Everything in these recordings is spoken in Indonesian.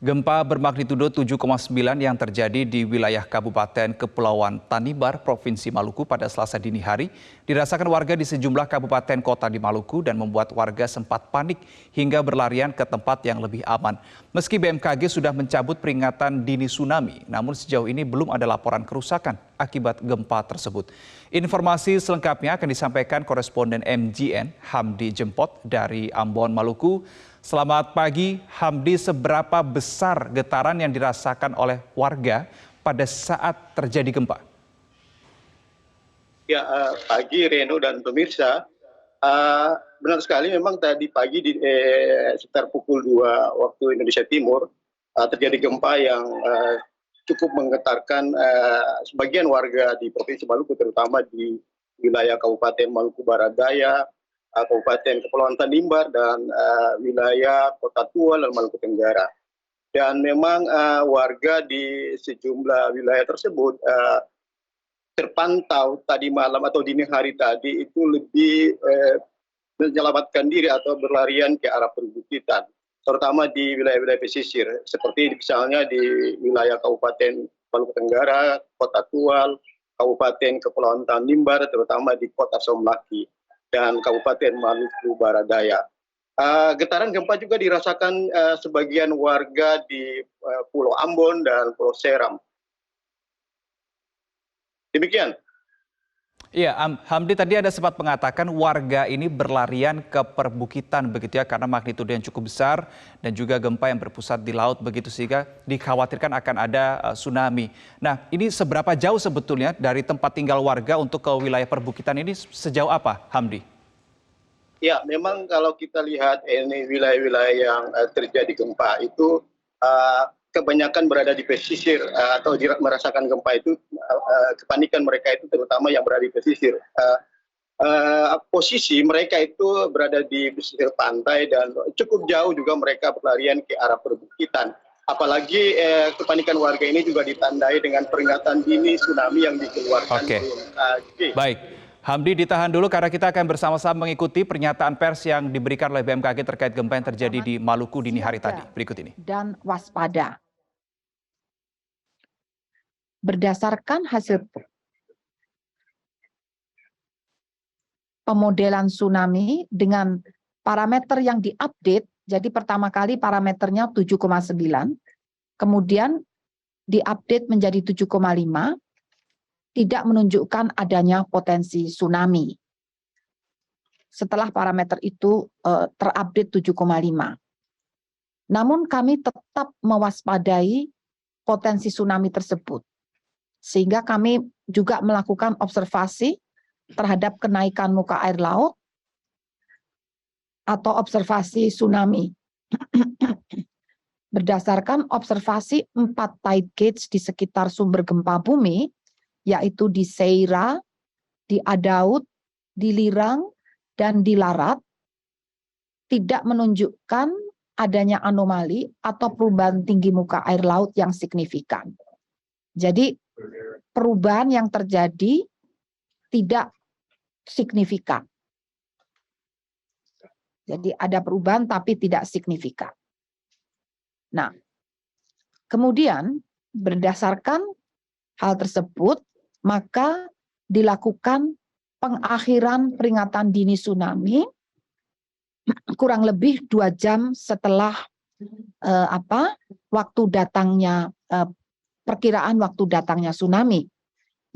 Gempa bermagnitudo 7,9 yang terjadi di wilayah Kabupaten Kepulauan Tanimbar, Provinsi Maluku pada Selasa dini hari dirasakan warga di sejumlah kabupaten kota di Maluku dan membuat warga sempat panik hingga berlarian ke tempat yang lebih aman. Meski BMKG sudah mencabut peringatan dini tsunami, namun sejauh ini belum ada laporan kerusakan akibat gempa tersebut. Informasi selengkapnya akan disampaikan koresponden MGN Hamdi Jempot dari Ambon, Maluku. Selamat pagi, Hamdi. Seberapa besar getaran yang dirasakan oleh warga pada saat terjadi gempa? Ya, pagi Reno dan pemirsa. Benar sekali, memang tadi pagi di sekitar pukul 2 waktu Indonesia Timur terjadi gempa yang cukup menggetarkan sebagian warga di Provinsi Maluku, terutama di wilayah Kabupaten Maluku Barat Daya, Kabupaten Kepulauan Tanimbar, dan wilayah Kota Tua dan Maluku Tenggara. Dan memang warga di sejumlah wilayah tersebut terpantau tadi malam atau dini hari tadi itu lebih menyelamatkan diri atau berlarian ke arah perbukitan, terutama di wilayah-wilayah pesisir, seperti misalnya di wilayah Kabupaten Maluku Tenggara, Kota Tual, Kabupaten Kepulauan Tanimbar, terutama di Kota Somlaki, dan Kabupaten Maluku Barat Daya. Getaran gempa juga dirasakan sebagian warga di Pulau Ambon dan Pulau Seram. Demikian. Iya, Hamdi, tadi ada sempat mengatakan warga ini berlarian ke perbukitan begitu ya, karena magnitudo yang cukup besar dan juga gempa yang berpusat di laut begitu, sehingga dikhawatirkan akan ada tsunami. Nah, ini seberapa jauh sebetulnya dari tempat tinggal warga untuk ke wilayah perbukitan ini, sejauh apa, Hamdi? Ya, memang kalau kita lihat ini wilayah-wilayah yang terjadi gempa itu kebanyakan berada di pesisir atau merasakan gempa itu, kepanikan mereka itu terutama yang berada di pesisir. Posisi mereka itu berada di pesisir pantai dan cukup jauh juga mereka berlarian ke arah perbukitan. Apalagi kepanikan warga ini juga ditandai dengan peringatan dini tsunami yang dikeluarkan BMKG. Baik. Hamdi, ditahan dulu karena kita akan bersama-sama mengikuti pernyataan pers yang diberikan oleh BMKG terkait gempa yang terjadi di Maluku dini hari tadi. Berikut ini. Dan waspada. Berdasarkan hasil pemodelan tsunami dengan parameter yang diupdate, jadi pertama kali parameternya 7,9, kemudian diupdate menjadi 7,5, tidak menunjukkan adanya potensi tsunami. Setelah parameter itu terupdate 7,5. Namun kami tetap mewaspadai potensi tsunami tersebut. Sehingga kami juga melakukan observasi terhadap kenaikan muka air laut atau observasi tsunami. Berdasarkan observasi 4 tide gauge di sekitar sumber gempa bumi, yaitu di Seira, di Adaud, di Lirang, dan di Larat, tidak menunjukkan adanya anomali atau perubahan tinggi muka air laut yang signifikan. Jadi perubahan yang terjadi tidak signifikan. Jadi ada perubahan tapi tidak signifikan. Nah, kemudian berdasarkan hal tersebut, maka dilakukan pengakhiran peringatan dini tsunami kurang lebih 2 jam setelah waktu datangnya perkiraan waktu datangnya tsunami,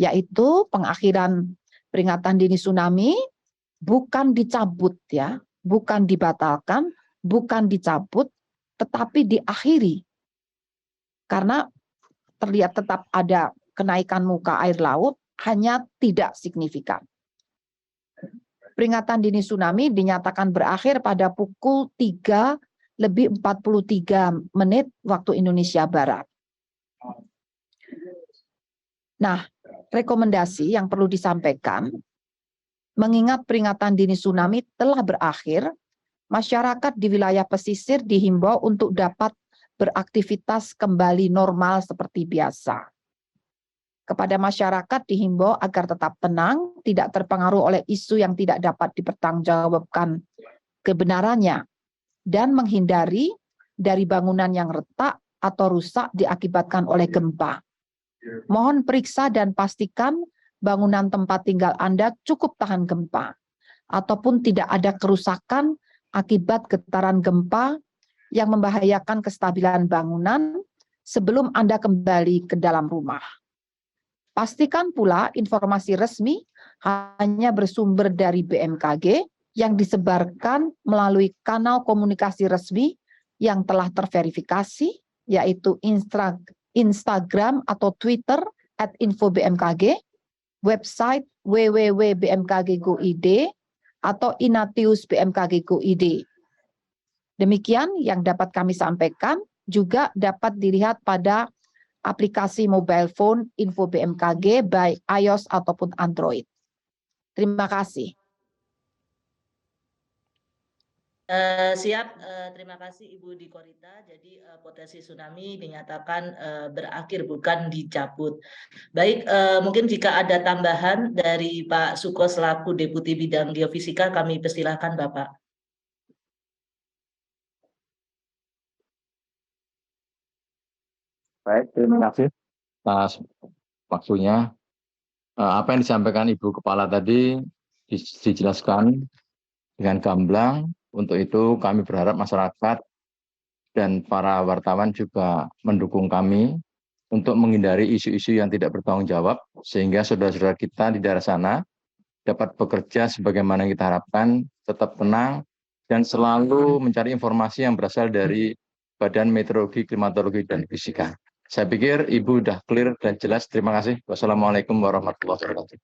yaitu pengakhiran peringatan dini tsunami bukan dicabut ya, bukan dibatalkan, bukan dicabut, tetapi diakhiri karena terlihat tetap ada kenaikan muka air laut, hanya tidak signifikan. Peringatan dini tsunami dinyatakan berakhir pada pukul 3:43 waktu Indonesia Barat. Nah, rekomendasi yang perlu disampaikan, mengingat peringatan dini tsunami telah berakhir, masyarakat di wilayah pesisir dihimbau untuk dapat beraktivitas kembali normal seperti biasa. Kepada masyarakat dihimbau agar tetap tenang, tidak terpengaruh oleh isu yang tidak dapat dipertanggungjawabkan kebenarannya, dan menghindari dari bangunan yang retak atau rusak diakibatkan oleh gempa. Mohon periksa dan pastikan bangunan tempat tinggal Anda cukup tahan gempa, ataupun tidak ada kerusakan akibat getaran gempa yang membahayakan kestabilan bangunan sebelum Anda kembali ke dalam rumah. Pastikan pula informasi resmi hanya bersumber dari BMKG yang disebarkan melalui kanal komunikasi resmi yang telah terverifikasi, yaitu Instagram atau Twitter @info_bmkg, website www.bmkg.go.id, atau Inatius BMKG Go.id. Demikian yang dapat kami sampaikan, juga dapat dilihat pada aplikasi mobile phone Info BMKG baik iOS ataupun Android. Terima kasih. Siap, terima kasih Ibu Dikorita. Jadi potensi tsunami dinyatakan berakhir, bukan dicabut. Baik, mungkin jika ada tambahan dari Pak Suko selaku Deputi Bidang Geofisika, kami persilahkan Bapak. Baik, terima kasih atas waktunya. Apa yang disampaikan Ibu Kepala tadi dijelaskan dengan gamblang. Untuk itu kami berharap masyarakat dan para wartawan juga mendukung kami untuk menghindari isu-isu yang tidak bertanggung jawab, sehingga saudara-saudara kita di daerah sana dapat bekerja sebagaimana yang kita harapkan, tetap tenang, dan selalu mencari informasi yang berasal dari Badan Meteorologi, Klimatologi, dan Fisika. Saya pikir Ibu sudah clear dan jelas. Terima kasih. Wassalamualaikum warahmatullahi wabarakatuh.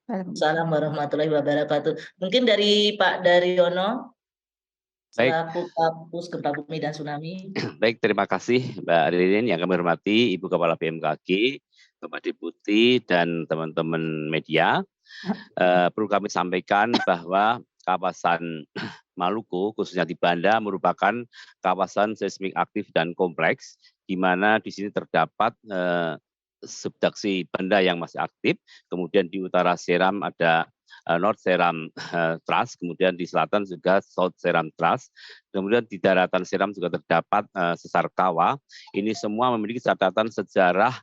Assalamualaikum warahmatullahi wabarakatuh. Mungkin dari Pak Daryono, selaku Kapus Gempa Bumi dan Tsunami. Baik, terima kasih Mbak Ririn yang kami hormati, Ibu Kepala BMKG, Bapak Deputi, dan teman-teman media. Perlu kami sampaikan bahwa kawasan Maluku, khususnya di Banda, merupakan kawasan seismik aktif dan kompleks, di mana di sini terdapat subduksi Banda yang masih aktif, kemudian di utara Seram ada North Seram Trust, kemudian di selatan juga South Seram Trust, kemudian di daratan Seram juga terdapat sesar kawah. Ini semua memiliki catatan sejarah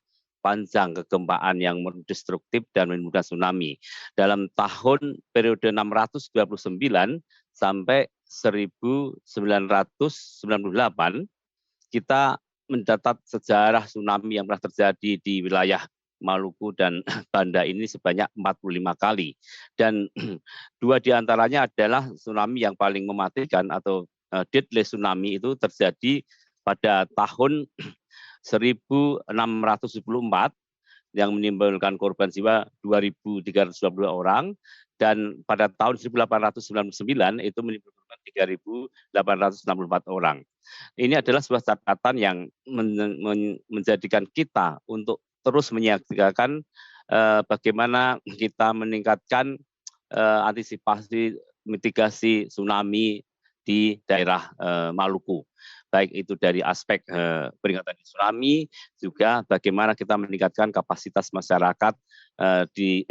panjang kegempaan yang destruktif dan menimbulkan tsunami. Dalam tahun periode 629 sampai 1998, kita mencatat sejarah tsunami yang pernah terjadi di wilayah Maluku dan Banda ini sebanyak 45 kali. Dan dua diantaranya adalah tsunami yang paling mematikan atau deadly tsunami itu terjadi pada tahun 1674 yang menimbulkan korban jiwa 2.320 orang, dan pada tahun 1899 itu menimbulkan 3.864 orang. Ini adalah sebuah catatan yang menjadikan kita untuk terus menyiagakan bagaimana kita meningkatkan antisipasi mitigasi tsunami di daerah Maluku. Baik itu dari aspek peringatan tsunami, juga bagaimana kita meningkatkan kapasitas masyarakat di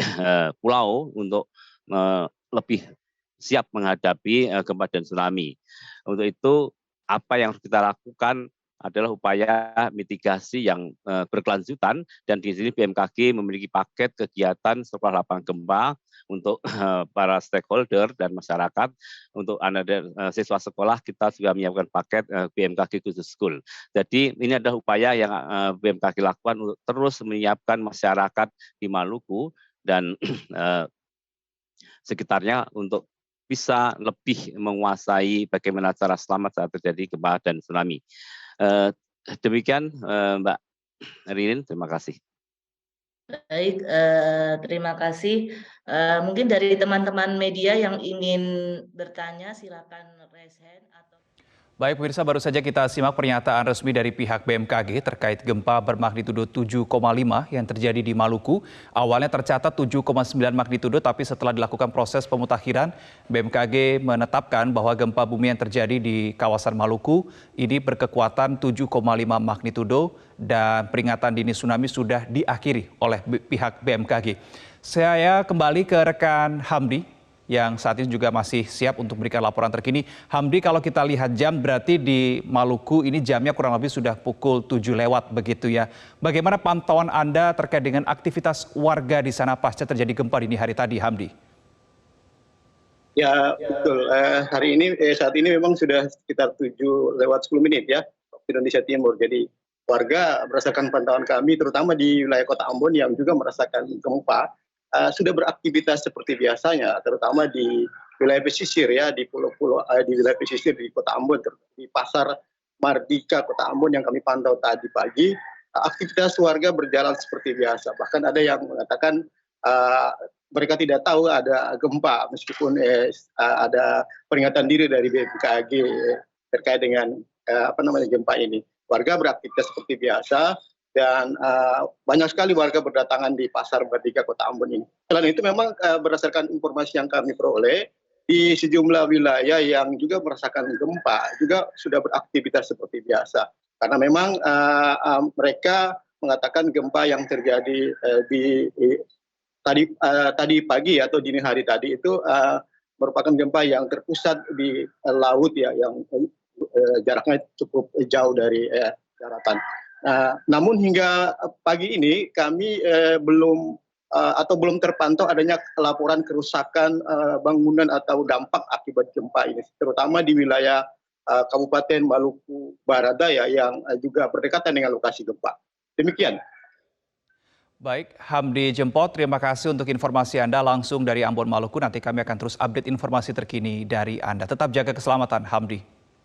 pulau untuk lebih siap menghadapi gempa dan tsunami. Untuk itu, apa yang harus kita lakukan adalah upaya mitigasi yang berkelanjutan, dan di sini BMKG memiliki paket kegiatan setelah lapangan gempa untuk para stakeholder dan masyarakat. Untuk anak siswa sekolah, kita juga menyiapkan paket BMKG Khusus School. Jadi ini adalah upaya yang BMKG lakukan untuk terus menyiapkan masyarakat di Maluku dan sekitarnya untuk bisa lebih menguasai bagaimana cara selamat saat terjadi gempa dan tsunami. Demikian Mbak Ririn, terima kasih. Baik, terima kasih. Mungkin dari teman-teman media yang ingin bertanya, silakan raise hand atau. Baik pemirsa, baru saja kita simak pernyataan resmi dari pihak BMKG terkait gempa bermagnitudo 7,5 yang terjadi di Maluku. Awalnya tercatat 7,9 magnitudo, tapi setelah dilakukan proses pemutakhiran, BMKG menetapkan bahwa gempa bumi yang terjadi di kawasan Maluku ini berkekuatan 7,5 magnitudo dan peringatan dini tsunami sudah diakhiri oleh pihak BMKG. Saya kembali ke rekan Hamdi yang saat ini juga masih siap untuk memberikan laporan terkini. Hamdi, kalau kita lihat jam berarti di Maluku ini jamnya kurang lebih sudah pukul 7 lewat begitu ya. Bagaimana pantauan Anda terkait dengan aktivitas warga di sana pasca terjadi gempa dini hari tadi, Hamdi? Ya betul, hari ini saat ini memang sudah sekitar 7 lewat 10 menit ya, waktu Indonesia Timur. Jadi warga berdasarkan pantauan kami terutama di wilayah Kota Ambon yang juga merasakan gempa, sudah beraktivitas seperti biasanya, terutama di wilayah pesisir ya, di pulau-pulau di wilayah pesisir di Kota Ambon, di Pasar Mardika Kota Ambon yang kami pantau tadi pagi, aktivitas warga berjalan seperti biasa. Bahkan ada yang mengatakan mereka tidak tahu ada gempa meskipun ada peringatan dini dari BMKG terkait dengan gempa ini. Warga beraktivitas seperti biasa dan banyak sekali warga berdatangan di Pasar Mardika Kota Ambon ini. Selain itu memang berdasarkan informasi yang kami peroleh di sejumlah wilayah yang juga merasakan gempa juga sudah beraktivitas seperti biasa. Karena memang mereka mengatakan gempa yang terjadi tadi pagi atau dini hari tadi itu merupakan gempa yang terpusat di laut ya, yang jaraknya cukup jauh dari daratan. Namun hingga pagi ini kami belum terpantau adanya laporan kerusakan bangunan atau dampak akibat gempa ini, terutama di wilayah Kabupaten Maluku Barat Daya yang juga berdekatan dengan lokasi gempa. Demikian. Baik, Hamdi Jempot, terima kasih untuk informasi Anda langsung dari Ambon, Maluku. Nanti kami akan terus update informasi terkini dari Anda. Tetap jaga keselamatan, Hamdi.